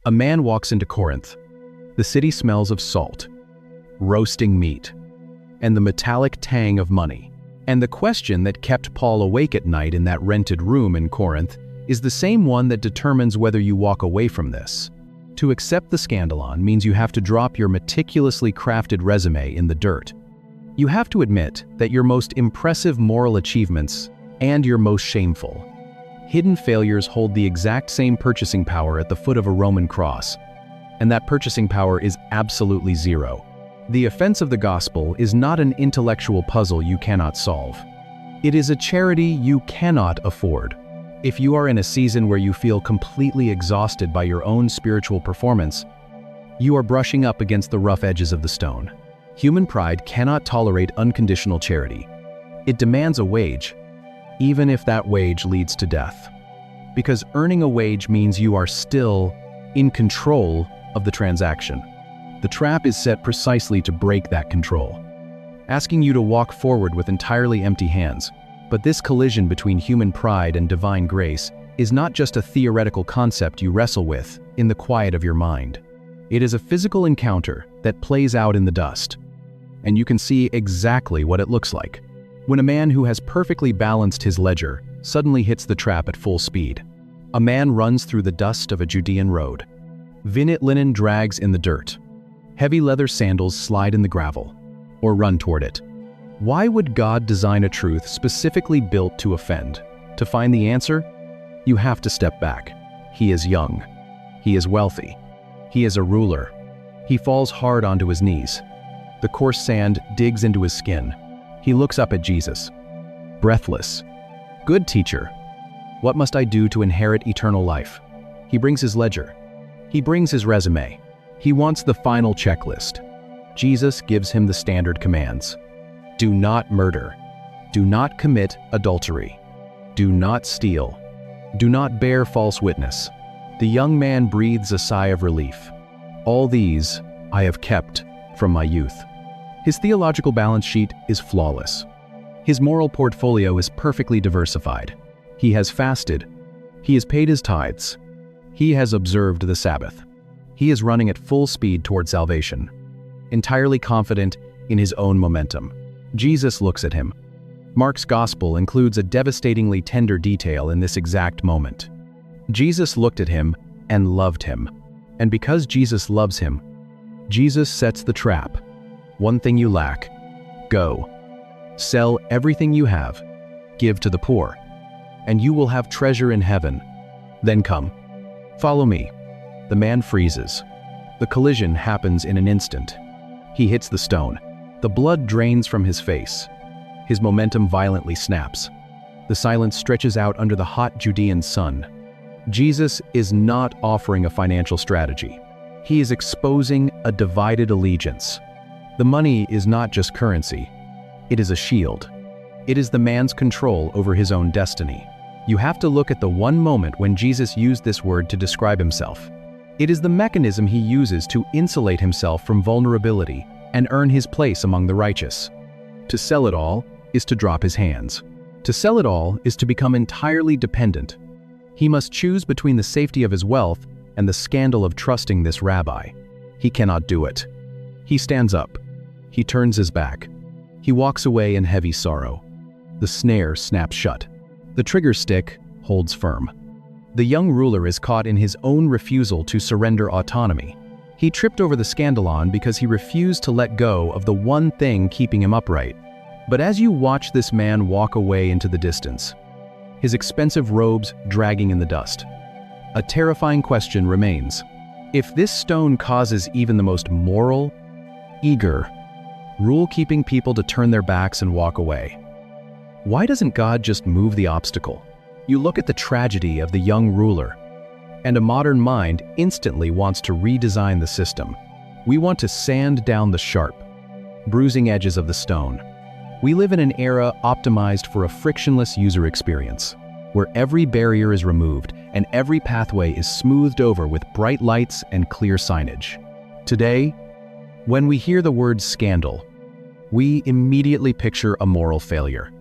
A man walks into Corinth. The city smells of salt, roasting meat, and the metallic tang of money. And the question that kept Paul awake at night in that rented room in Corinth is the same one that determines whether you walk away from this. To accept the Skandalon means you have to drop your meticulously crafted resume in the dirt. You have to admit that your most impressive moral achievements and your most shameful, hidden failures hold the exact same purchasing power at the foot of a Roman cross, and that purchasing power is absolutely zero. The offense of the gospel is not an intellectual puzzle you cannot solve. It is a charity you cannot afford. If you are in a season where you feel completely exhausted by your own spiritual performance, you are brushing up against the rough edges of the stone. Human pride cannot tolerate unconditional charity. It demands a wage, even if that wage leads to death. Because earning a wage means you are still in control of the transaction. The trap is set precisely to break that control, asking you to walk forward with entirely empty hands. But this collision between human pride and divine grace is not just a theoretical concept you wrestle with in the quiet of your mind. It is a physical encounter that plays out in the dust, and you can see exactly what it looks like when a man who has perfectly balanced his ledger suddenly hits the trap at full speed. A man runs through the dust of a Judean road. Vignette linen drags in the dirt. Heavy leather sandals slide in the gravel, or run toward it. Why would God design a truth specifically built to offend? To find the answer, you have to step back. He is young. He is wealthy. He is a ruler. He falls hard onto his knees. The coarse sand digs into his skin. He looks up at Jesus, breathless. "Good teacher, what must I do to inherit eternal life?" He brings his ledger. He brings his resume. He wants the final checklist. Jesus gives him the standard commands. Do not murder. Do not commit adultery. Do not steal. Do not bear false witness. The young man breathes a sigh of relief. All these I have kept from my youth. His theological balance sheet is flawless. His moral portfolio is perfectly diversified. He has fasted. He has paid his tithes. He has observed the Sabbath. He is running at full speed toward salvation, entirely confident in his own momentum. Jesus looks at him. Mark's gospel includes a devastatingly tender detail in this exact moment. Jesus looked at him and loved him. And because Jesus loves him, Jesus sets the trap. One thing you lack. Go. Sell everything you have. Give to the poor. And you will have treasure in heaven. Then come. Follow me. The man freezes. The collision happens in an instant. He hits the stone. The blood drains from his face. His momentum violently snaps. The silence stretches out under the hot Judean sun. Jesus is not offering a financial strategy. He is exposing a divided allegiance. The money is not just currency. It is a shield. It is the man's control over his own destiny. You have to look at the one moment when Jesus used this word to describe himself. It is the mechanism he uses to insulate himself from vulnerability and earn his place among the righteous. To sell it all is to drop his hands. To sell it all is to become entirely dependent. He must choose between the safety of his wealth and the scandal of trusting this rabbi. He cannot do it. He stands up. He turns his back. He walks away in heavy sorrow. The snare snaps shut. The trigger stick holds firm. The young ruler is caught in his own refusal to surrender autonomy. He tripped over the Skandalon because he refused to let go of the one thing keeping him upright. But as you watch this man walk away into the distance, his expensive robes dragging in the dust, a terrifying question remains. If this stone causes even the most moral, eager, rule-keeping people to turn their backs and walk away, why doesn't God just move the obstacle? You look at the tragedy of the young ruler, and a modern mind instantly wants to redesign the system. We want to sand down the sharp, bruising edges of the stone. We live in an era optimized for a frictionless user experience, where every barrier is removed and every pathway is smoothed over with bright lights and clear signage. Today, when we hear the word scandal, we immediately picture a moral failure.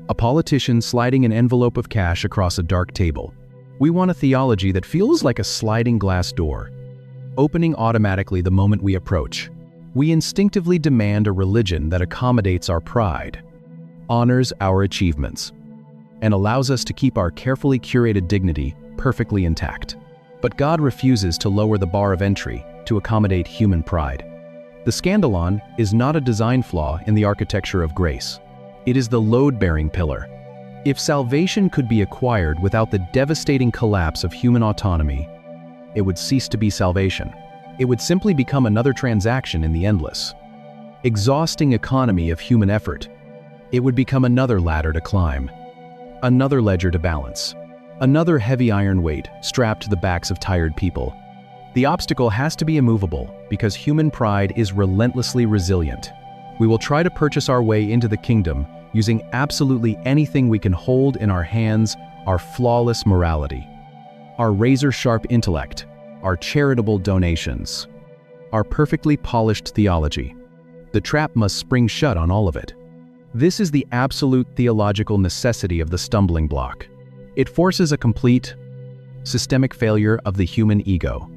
A politician sliding an envelope of cash across a dark table. We want a theology that feels like a sliding glass door, opening automatically the moment we approach. We instinctively demand a religion that accommodates our pride, honors our achievements, and allows us to keep our carefully curated dignity perfectly intact. But God refuses to lower the bar of entry to accommodate human pride. The Skandalon is not a design flaw in the architecture of grace. It is the load-bearing pillar. If salvation could be acquired without the devastating collapse of human autonomy, it would cease to be salvation. It would simply become another transaction in the endless, exhausting economy of human effort. It would become another ladder to climb, another ledger to balance, another heavy iron weight strapped to the backs of tired people. The obstacle has to be immovable because human pride is relentlessly resilient. We will try to purchase our way into the kingdom using absolutely anything we can hold in our hands: our flawless morality, our razor-sharp intellect, our charitable donations, our perfectly polished theology. The trap must spring shut on all of it. This is the absolute theological necessity of the stumbling block. It forces a complete, systemic failure of the human ego.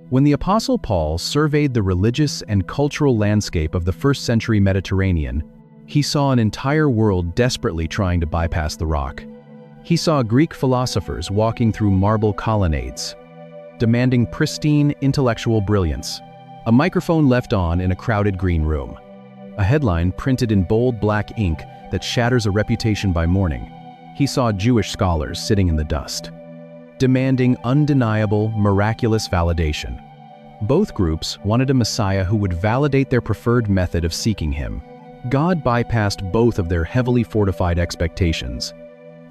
When the Apostle Paul surveyed the religious and cultural landscape of the first-century Mediterranean, he saw an entire world desperately trying to bypass the rock. He saw Greek philosophers walking through marble colonnades, demanding pristine intellectual brilliance, a microphone left on in a crowded green room, a headline printed in bold black ink that shatters a reputation by morning. He saw Jewish scholars sitting in the dust, demanding undeniable, miraculous validation. Both groups wanted a Messiah who would validate their preferred method of seeking him. God bypassed both of their heavily fortified expectations.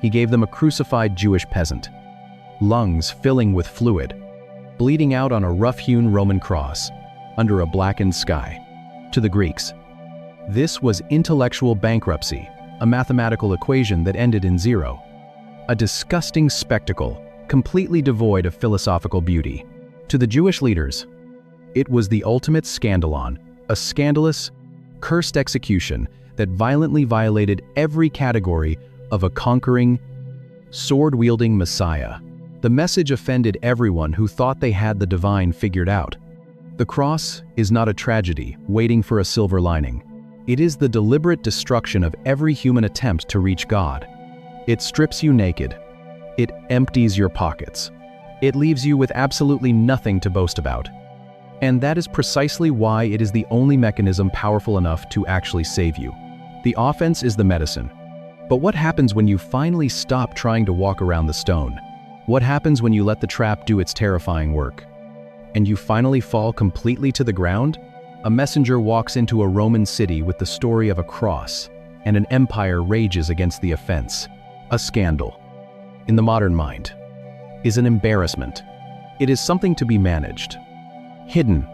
He gave them a crucified Jewish peasant, lungs filling with fluid, bleeding out on a rough-hewn Roman cross under a blackened sky. To the Greeks, this was intellectual bankruptcy, a mathematical equation that ended in zero, a disgusting spectacle completely devoid of philosophical beauty. To the Jewish leaders, it was the ultimate skandalon, a scandalous, cursed execution that violently violated every category of a conquering, sword-wielding Messiah. The message offended everyone who thought they had the divine figured out. The cross is not a tragedy waiting for a silver lining. It is the deliberate destruction of every human attempt to reach God. It strips you naked. It empties your pockets. It leaves you with absolutely nothing to boast about. And that is precisely why it is the only mechanism powerful enough to actually save you. The offense is the medicine. But what happens when you finally stop trying to walk around the stone? What happens when you let the trap do its terrifying work? And you finally fall completely to the ground? A messenger walks into a Roman city with the story of a cross, and an empire rages against the offense. A scandal, in the modern mind, is an embarrassment. It is something to be managed, hidden,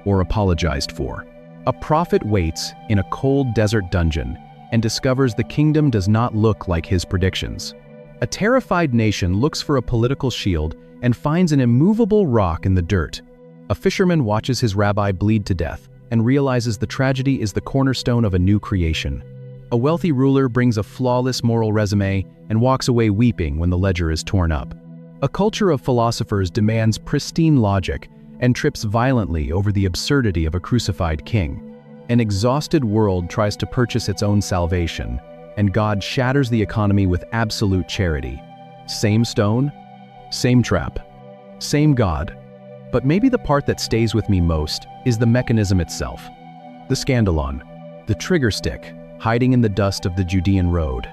or apologized for. A prophet waits in a cold desert dungeon and discovers the kingdom does not look like his predictions. A terrified nation looks for a political shield and finds an immovable rock in the dirt. A fisherman watches his rabbi bleed to death and realizes the tragedy is the cornerstone of a new creation. A wealthy ruler brings a flawless moral resume and walks away weeping when the ledger is torn up. A culture of philosophers demands pristine logic and trips violently over the absurdity of a crucified king. An exhausted world tries to purchase its own salvation, and God shatters the economy with absolute charity. Same stone, same trap, same God. But maybe the part that stays with me most is the mechanism itself. The skandalon, the trigger stick, hiding in the dust of the Judean road.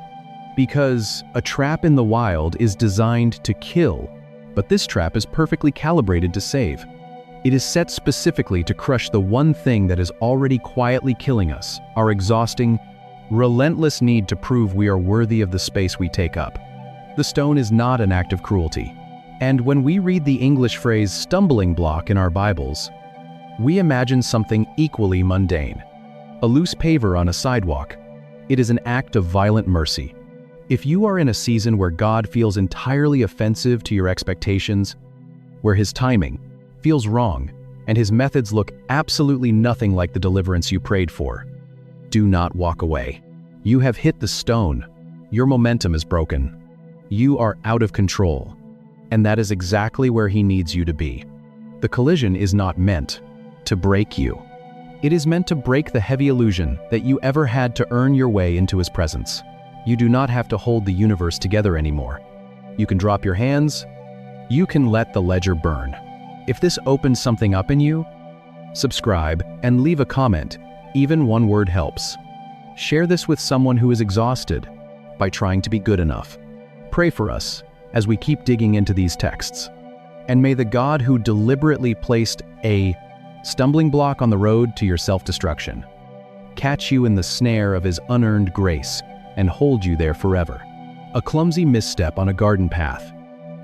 Because a trap in the wild is designed to kill, but this trap is perfectly calibrated to save. It is set specifically to crush the one thing that is already quietly killing us, our exhausting, relentless need to prove we are worthy of the space we take up. The stone is not an act of cruelty. And when we read the English phrase stumbling block in our Bibles, we imagine something equally mundane. A loose paver on a sidewalk. It is an act of violent mercy. If you are in a season where God feels entirely offensive to your expectations, where his timing feels wrong and his methods look absolutely nothing like the deliverance you prayed for, do not walk away. You have hit the stone. Your momentum is broken. You are out of control. And that is exactly where he needs you to be. The collision is not meant to break you. It is meant to break the heavy illusion that you ever had to earn your way into his presence. You do not have to hold the universe together anymore. You can drop your hands. You can let the ledger burn. If this opens something up in you, subscribe and leave a comment. Even one word helps. Share this with someone who is exhausted by trying to be good enough. Pray for us as we keep digging into these texts. And may the God who deliberately placed a stumbling block on the road to your self-destruction catch you in the snare of his unearned grace and hold you there forever. A clumsy misstep on a garden path.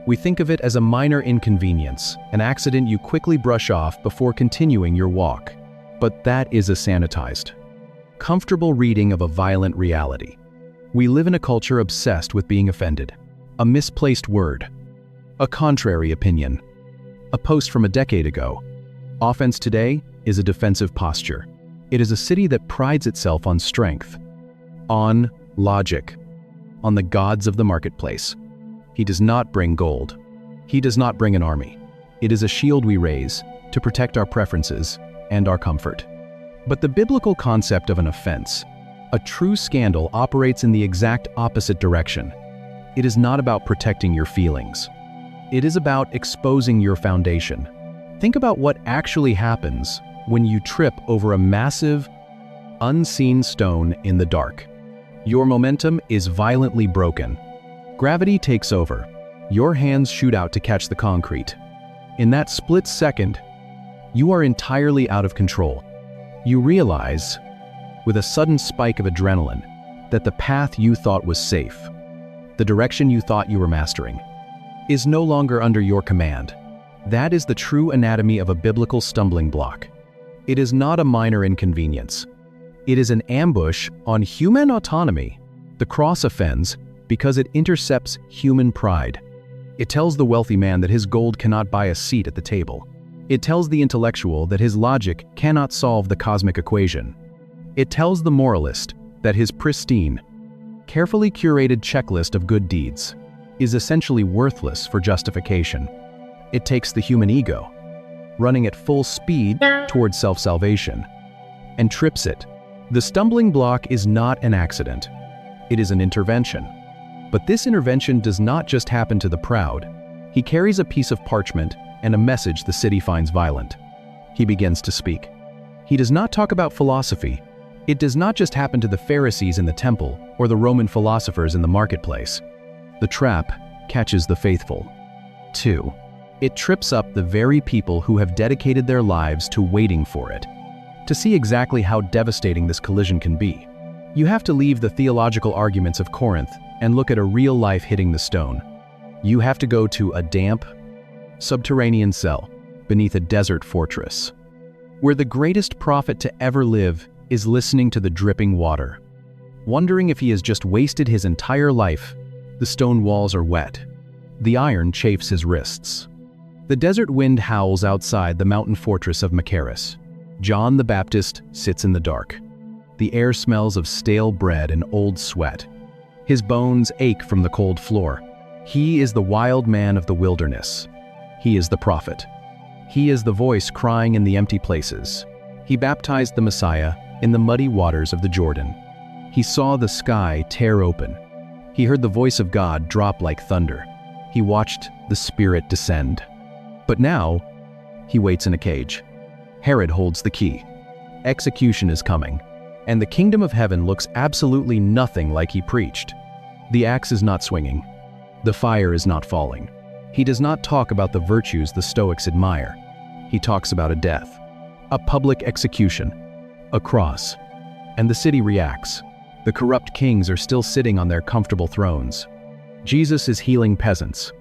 We think of it as a minor inconvenience, an accident you quickly brush off before continuing your walk. But that is a sanitized, comfortable reading of a violent reality. We live in a culture obsessed with being offended. A misplaced word, a contrary opinion, a post from a decade ago. Offense today is a defensive posture. It is a city that prides itself on strength, on logic, on the gods of the marketplace. He does not bring gold. He does not bring an army. It is a shield we raise to protect our preferences and our comfort. But the biblical concept of an offense, a true scandal, operates in the exact opposite direction. It is not about protecting your feelings. It is about exposing your foundation. Think about what actually happens when you trip over a massive, unseen stone in the dark. Your momentum is violently broken. Gravity takes over. Your hands shoot out to catch the concrete. In that split second, you are entirely out of control. You realize, with a sudden spike of adrenaline, that the path you thought was safe, the direction you thought you were mastering, is no longer under your command. That is the true anatomy of a biblical stumbling block. It is not a minor inconvenience. It is an ambush on human autonomy. The cross offends because it intercepts human pride. It tells the wealthy man that his gold cannot buy a seat at the table. It tells the intellectual that his logic cannot solve the cosmic equation. It tells the moralist that his pristine, carefully curated checklist of good deeds is essentially worthless for justification. It takes the human ego, running at full speed towards self-salvation, and trips it. The stumbling block is not an accident. It is an intervention. But this intervention does not just happen to the proud. He carries a piece of parchment and a message the city finds violent. He begins to speak. He does not talk about philosophy. It does not just happen to the Pharisees in the temple or the Roman philosophers in the marketplace. The trap catches the faithful. 2. It trips up the very people who have dedicated their lives to waiting for it. To see exactly how devastating this collision can be, you have to leave the theological arguments of Corinth and look at a real life hitting the stone. You have to go to a damp, subterranean cell beneath a desert fortress, where the greatest prophet to ever live is listening to the dripping water, wondering if he has just wasted his entire life. The stone walls are wet. The iron chafes his wrists. The desert wind howls outside the mountain fortress of Machaerus. John the Baptist sits in the dark. The air smells of stale bread and old sweat. His bones ache from the cold floor. He is the wild man of the wilderness. He is the prophet. He is the voice crying in the empty places. He baptized the Messiah in the muddy waters of the Jordan. He saw the sky tear open. He heard the voice of God drop like thunder. He watched the Spirit descend. But now, he waits in a cage. Herod holds the key. Execution is coming, and the kingdom of heaven looks absolutely nothing like he preached. The axe is not swinging. The fire is not falling. He does not talk about the virtues the Stoics admire. He talks about a death, a public execution, a cross. And the city reacts. The corrupt kings are still sitting on their comfortable thrones. Jesus is healing peasants.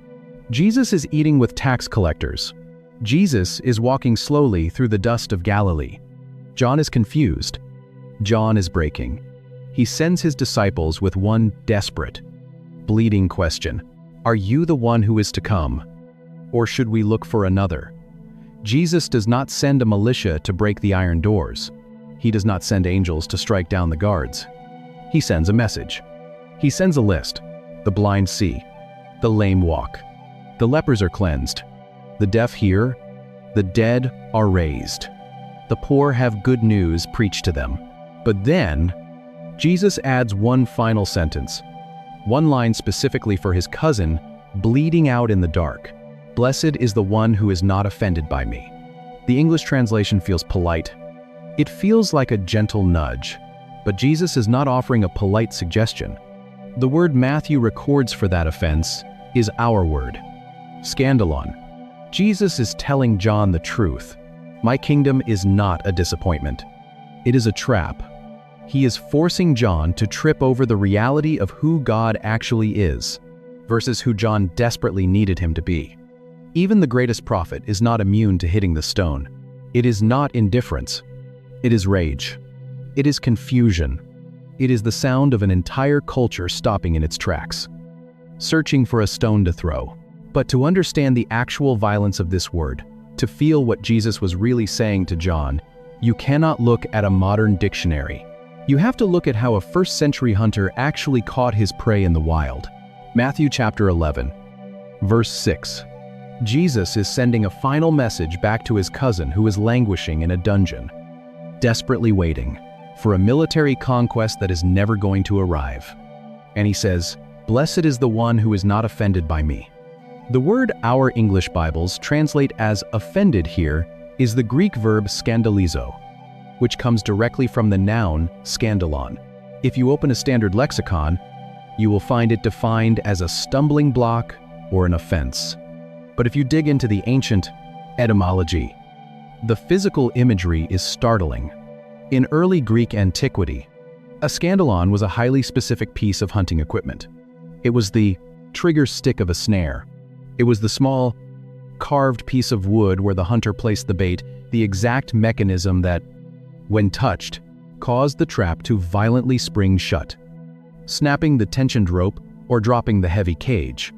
Jesus is eating with tax collectors. Jesus is walking slowly through the dust of Galilee. John is confused. John is breaking. He sends his disciples with one desperate, bleeding question. Are you the one who is to come? Or should we look for another? Jesus does not send a militia to break the iron doors. He does not send angels to strike down the guards. He sends a message. He sends a list. The blind see. The lame walk. The lepers are cleansed. The deaf hear. The dead are raised. The poor have good news preached to them. But then, Jesus adds one final sentence, one line specifically for his cousin, bleeding out in the dark. Blessed is the one who is not offended by me. The English translation feels polite. It feels like a gentle nudge, but Jesus is not offering a polite suggestion. The word Matthew records for that offense is our word, skandalon. Jesus is telling John the truth. My kingdom is not a disappointment. It is a trap. He is forcing John to trip over the reality of who God actually is, versus who John desperately needed him to be. Even the greatest prophet is not immune to hitting the stone. It is not indifference. It is rage. It is confusion. It is the sound of an entire culture stopping in its tracks, searching for a stone to throw. But to understand the actual violence of this word, to feel what Jesus was really saying to John, you cannot look at a modern dictionary. You have to look at how a first-century hunter actually caught his prey in the wild. Matthew chapter 11, verse 6. Jesus is sending a final message back to his cousin who is languishing in a dungeon, desperately waiting for a military conquest that is never going to arrive. And he says, "Blessed is the one who is not offended by me." The word our English Bibles translate as offended here is the Greek verb skandalizo, which comes directly from the noun skandalon. If you open a standard lexicon, you will find it defined as a stumbling block or an offense. But if you dig into the ancient etymology, the physical imagery is startling. In early Greek antiquity, a skandalon was a highly specific piece of hunting equipment. It was the trigger stick of a snare. It was the small, carved piece of wood where the hunter placed the bait, the exact mechanism that, when touched, caused the trap to violently spring shut, snapping the tensioned rope or dropping the heavy cage.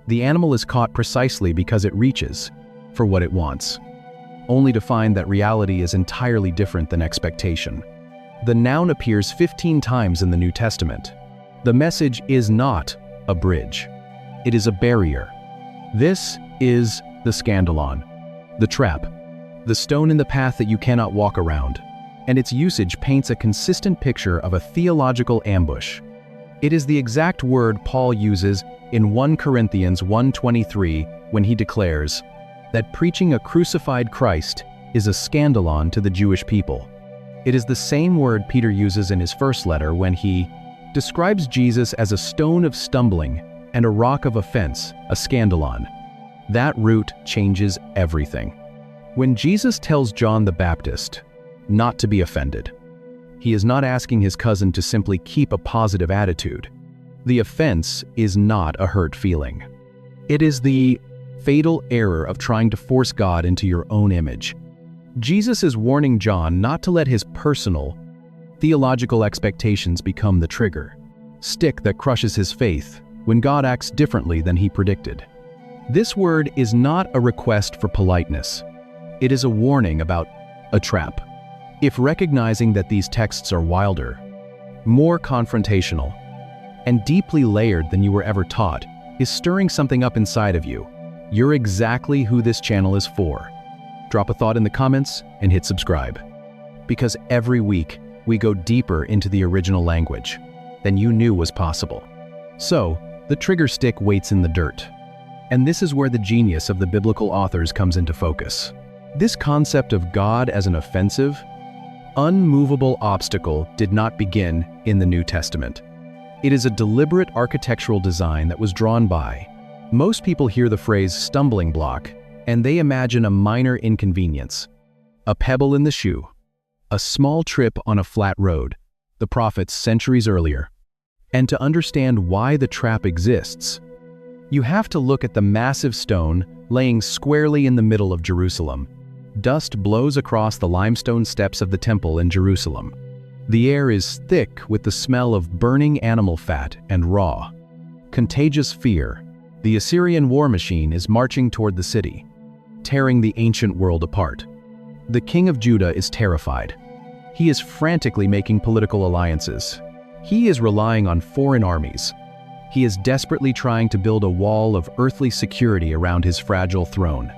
The animal is caught precisely because it reaches for what it wants, only to find that reality is entirely different than expectation. The noun appears 15 times in the New Testament. The message is not a bridge. It is a barrier. This is the skandalon, the trap, the stone in the path that you cannot walk around, and its usage paints a consistent picture of a theological ambush. It is the exact word Paul uses in 1 Corinthians 1:23 when he declares that preaching a crucified Christ is a skandalon to the Jewish people. It is the same word Peter uses in his first letter when he describes Jesus as a stone of stumbling and a rock of offense, a skandalon. That root changes everything. When Jesus tells John the Baptist not to be offended, he is not asking his cousin to simply keep a positive attitude. The offense is not a hurt feeling. It is the fatal error of trying to force God into your own image. Jesus is warning John not to let his personal, theological expectations become the trigger, stick that crushes his faith when God acts differently than he predicted. This word is not a request for politeness. It is a warning about a trap. If recognizing that these texts are wilder, more confrontational, and deeply layered than you were ever taught is stirring something up inside of you, you're exactly who this channel is for. Drop a thought in the comments and hit subscribe. Because every week, we go deeper into the original language than you knew was possible. So, the trigger stick waits in the dirt. And this is where the genius of the biblical authors comes into focus. This concept of God as an offensive, unmovable obstacle did not begin in the New Testament. It is a deliberate architectural design that was drawn by. Most people hear the phrase stumbling block, and they imagine a minor inconvenience, a pebble in the shoe, a small trip on a flat road, the prophets centuries earlier. And to understand why the trap exists, you have to look at the massive stone laying squarely in the middle of Jerusalem. Dust blows across the limestone steps of the temple in Jerusalem. The air is thick with the smell of burning animal fat and raw. Contagious fear. The Assyrian war machine is marching toward the city, tearing the ancient world apart. The king of Judah is terrified. He is frantically making political alliances. He is relying on foreign armies. He is desperately trying to build a wall of earthly security around his fragile throne.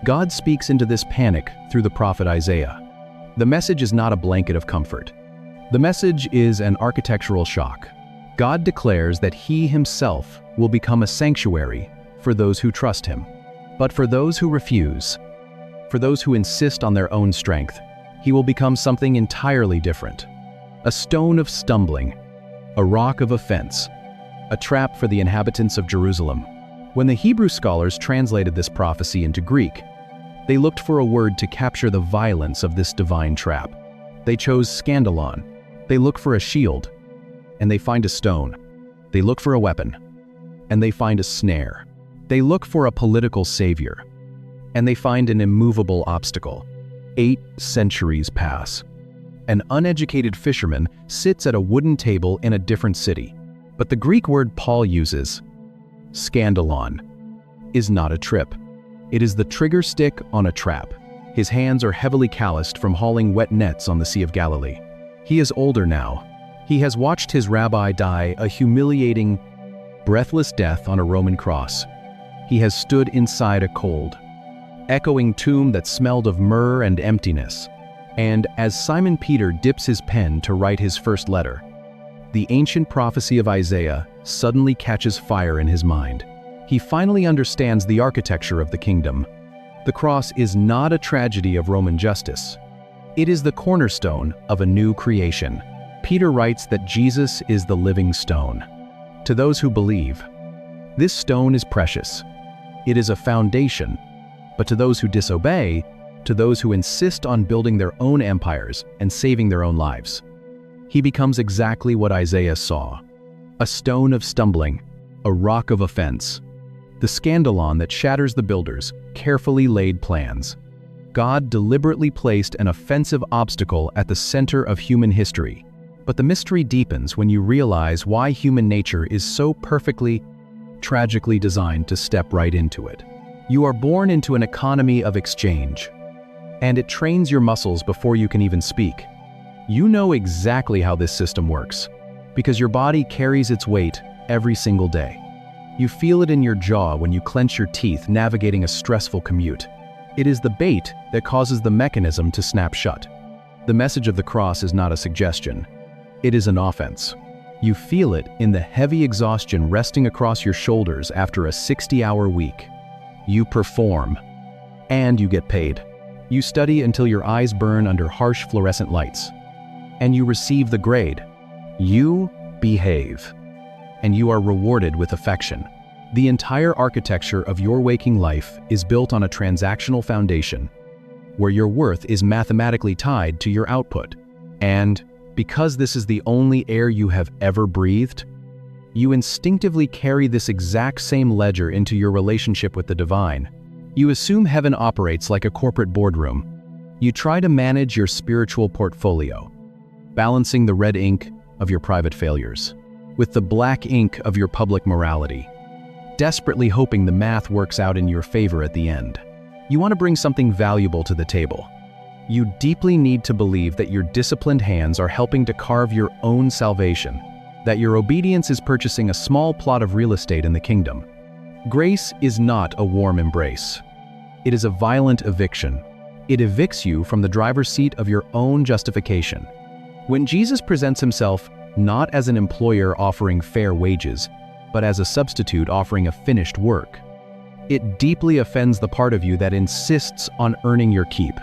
God speaks into this panic through the prophet Isaiah. The message is not a blanket of comfort. The message is an architectural shock. God declares that He Himself will become a sanctuary for those who trust Him. But for those who refuse, for those who insist on their own strength, He will become something entirely different. A stone of stumbling, a rock of offense, a trap for the inhabitants of Jerusalem. When the Hebrew scholars translated this prophecy into Greek, they looked for a word to capture the violence of this divine trap. They chose skandalon. They look for a shield, and they find a stone. They look for a weapon, and they find a snare. They look for a political savior, and they find an immovable obstacle. 8 centuries pass. An uneducated fisherman sits at a wooden table in a different city, but the Greek word Paul uses, skandalon, is not a trip. It is the trigger stick on a trap. His hands are heavily calloused from hauling wet nets on the Sea of Galilee. He is older now. He has watched his rabbi die a humiliating, breathless death on a Roman cross. He has stood inside a cold, echoing tomb that smelled of myrrh and emptiness. And as Simon Peter dips his pen to write his first letter, the ancient prophecy of Isaiah suddenly catches fire in his mind. He finally understands the architecture of the kingdom. The cross is not a tragedy of Roman justice. It is the cornerstone of a new creation. Peter writes that Jesus is the living stone. To those who believe, this stone is precious. It is a foundation. But to those who disobey, to those who insist on building their own empires and saving their own lives, he becomes exactly what Isaiah saw: a stone of stumbling, a rock of offense, the skandalon that shatters the builders' carefully laid plans. God deliberately placed an offensive obstacle at the center of human history. But the mystery deepens when you realize why human nature is so perfectly, tragically designed to step right into it. You are born into an economy of exchange, and it trains your muscles before you can even speak. You know exactly how this system works, because your body carries its weight every single day. You feel it in your jaw when you clench your teeth navigating a stressful commute. It is the bait that causes the mechanism to snap shut. The message of the cross is not a suggestion. It is an offense. You feel it in the heavy exhaustion resting across your shoulders after a 60-hour week. You perform, and you get paid. You study until your eyes burn under harsh fluorescent lights, and you receive the grade. You behave, and you are rewarded with affection. The entire architecture of your waking life is built on a transactional foundation, where your worth is mathematically tied to your output. And because this is the only air you have ever breathed, you instinctively carry this exact same ledger into your relationship with the divine. You assume heaven operates like a corporate boardroom. You try to manage your spiritual portfolio, balancing the red ink of your private failures with the black ink of your public morality, desperately hoping the math works out in your favor at the end. You want to bring something valuable to the table. You deeply need to believe that your disciplined hands are helping to carve your own salvation, that your obedience is purchasing a small plot of real estate in the kingdom. Grace is not a warm embrace. It is a violent eviction. It evicts you from the driver's seat of your own justification. When Jesus presents himself not as an employer offering fair wages, but as a substitute offering a finished work, it deeply offends the part of you that insists on earning your keep.